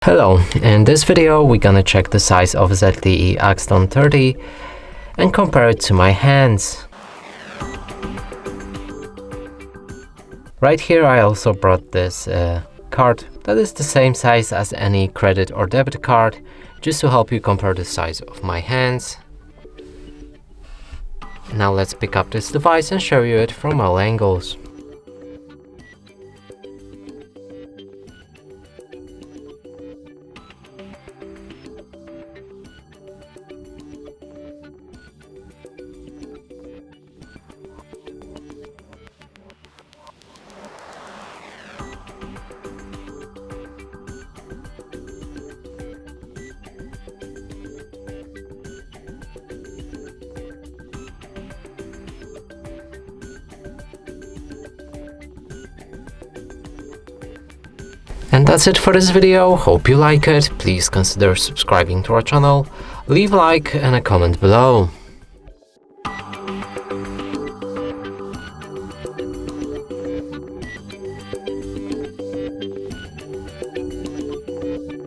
Hello, in this video we're gonna check the size of ZTE Axon 30 and compare it to my hands. Right here I also brought this card that is the same size as any credit or debit card, just to help you compare the size of my hands. Now let's pick up this device and show you it from all angles. And that's it for this video. Hope you like it. Please consider subscribing to our channel, leave a like and a comment below.